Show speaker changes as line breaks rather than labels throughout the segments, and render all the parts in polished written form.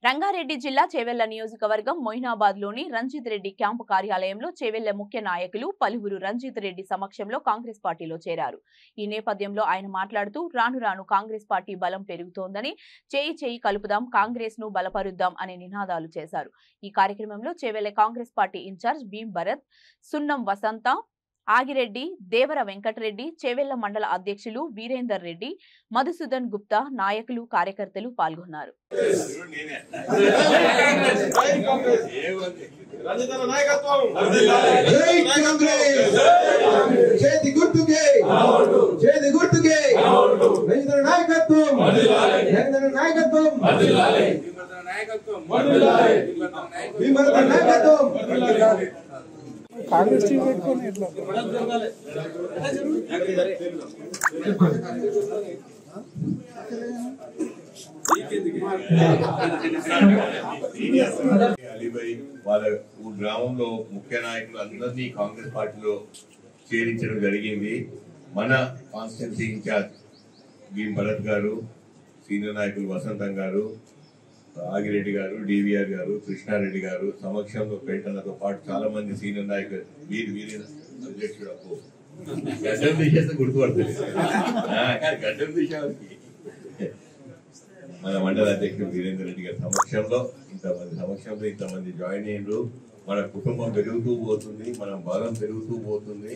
రంగారెడ్డి జిల్లా చేవెళ్ల నియోజకవర్గం మొయినాబాద్ లోని రంజిత్ రెడ్డి క్యాంపు కార్యాలయంలో చేవెళ్ల ముఖ్య నాయకులు పలువురు రంజిత్ రెడ్డి సమక్షంలో కాంగ్రెస్ పార్టీలో చేరారు. ఈ నేపథ్యంలో ఆయన మాట్లాడుతూ రాను రాను కాంగ్రెస్ పార్టీ బలం పెరుగుతోందని, చేయి చేయి కలుపుదాం, కాంగ్రెస్ ను బలపరుద్దాం అనే నినాదాలు చేశారు. ఈ కార్యక్రమంలో చేవెళ్ల కాంగ్రెస్ పార్టీ ఇన్ఛార్జ్ భీం భరత్, సున్నం వసంత, ఆగిరెడ్డి, దేవర వెంకటరెడ్డి, చేవెళ్ల మండల అధ్యక్షులు వీరేందర్ రెడ్డి, మధుసూదన్ గుప్తా, నాయకులు, కార్యకర్తలు పాల్గొన్నారు.
కాంగ్రెస్ టీం పెట్టుకొని ఎట్లా
అలీభాయ్ వాళ్ళ గ్రామంలో ముఖ్య నాయకులు అందరినీ కాంగ్రెస్ పార్టీలో చేరించడం జరిగింది. మన కాన్స్టిట్యున్సీ ఇన్ఛార్జ్ భీం భరత్ గారు, సీనియర్ నాయకులు వసంతం గారు, ఆగిరెడ్డి గారు, డివిఆర్ గారు, కృష్ణారెడ్డి గారు సమక్షంలో పెట్టడంతో పాటు చాలా మంది సీనియర్ నాయకులు వీరి అధ్యక్షుడు గడ్డం తీసేస్తే గుర్తుపడుతుంది. గడ్డం తీసేవారికి మన మండల అధ్యక్షుడు వీరేందర్ రెడ్డి గారి సమక్షంలో ఇంతమంది జాయిన్ అయ్యారు. మన కుటుంబం పెరుగుతూ పోతుంది, మన బలం పెరుగుతూ పోతుంది.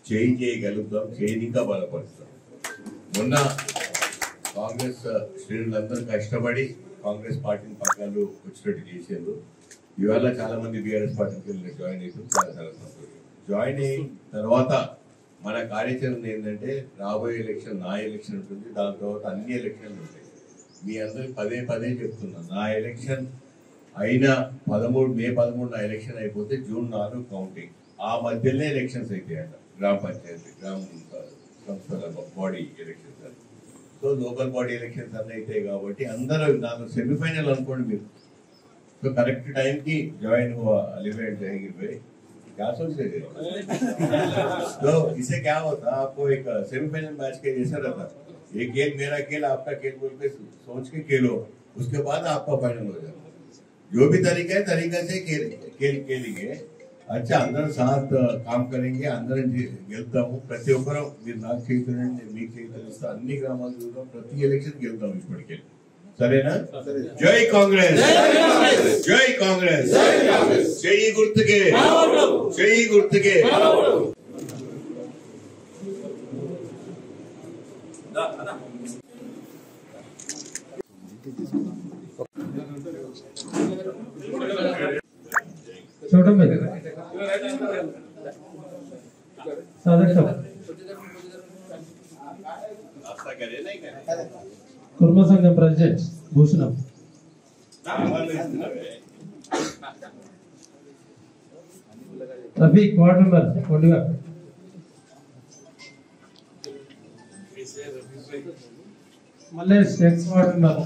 చేయి చేయగలుగుతాం, చేయిని ఇంకా బలపరుస్తాం. మొన్న కాంగ్రెస్ శ్రేణులందరూ కష్టపడి కాంగ్రెస్ పార్టీని పక్కలు వచ్చినట్టు చేశారు. ఇవాళ చాలా మంది బీఆర్ఎస్ పార్టీకి జాయిన్ అయితే చాలా సంతోషం. జాయిన్ అయిన తర్వాత మన కార్యాచరణ ఏంటంటే రాబోయే ఎలక్షన్ నా ఎలక్షన్ ఉంటుంది, దాని తర్వాత అన్ని ఎలక్షన్లు ఉంటాయి. మీ అందరికి పదే చెప్తున్నా, నా ఎలక్షన్ అయిన మే 13 నా ఎలక్షన్ అయిపోతే జూన్ 4 కౌంటింగ్. ఆ మధ్యలోనే ఎలక్షన్స్ అవుతాయంట, గ్రామ పంచాయతీ, గ్రామ సంస్థల body elections. So local body elections అన్నీ అవుతాయి కాబట్టి అందరూ నాకు सेमीफाइनल అనుకోండి మీరు. సో करेक्ट टाइम की ज्वाइन हुआ अलीवेंट जाएंगे भाई, क्या सोच रहे थे? तो इससे क्या होता, आपको एक सेमीफाइनल मैच के जैसा रहता, ये खेल मेरा खेल आपका खेल बोल के सोच के खेलो, उसके बाद आपका फाइनल हो जाता. जो भी तरीका है तरीका से खेलेंगे. अच्छा अंदर साथ काम करेंगे, अंदर గెలుతాము. ప్రతి ఒక్కరు మీరు నాకు చేయించండి, మీకు చేయించండి, అన్ని గ్రామాలు చూద్దాం, ప్రతి ఎలక్షన్ గెలుతాం ఇప్పటికే. సరేనా? జై కాంగ్రెస్, జై కాంగ్రెస్, చెయ్యి గుర్తుకే, చెయ్యి గుర్తుకే.
కుర్మ సంఘం president Bhushanam, Rafiq ward member కొండగా, మల్లేష్ ఎక్స్ వార్డ్ మెంబర్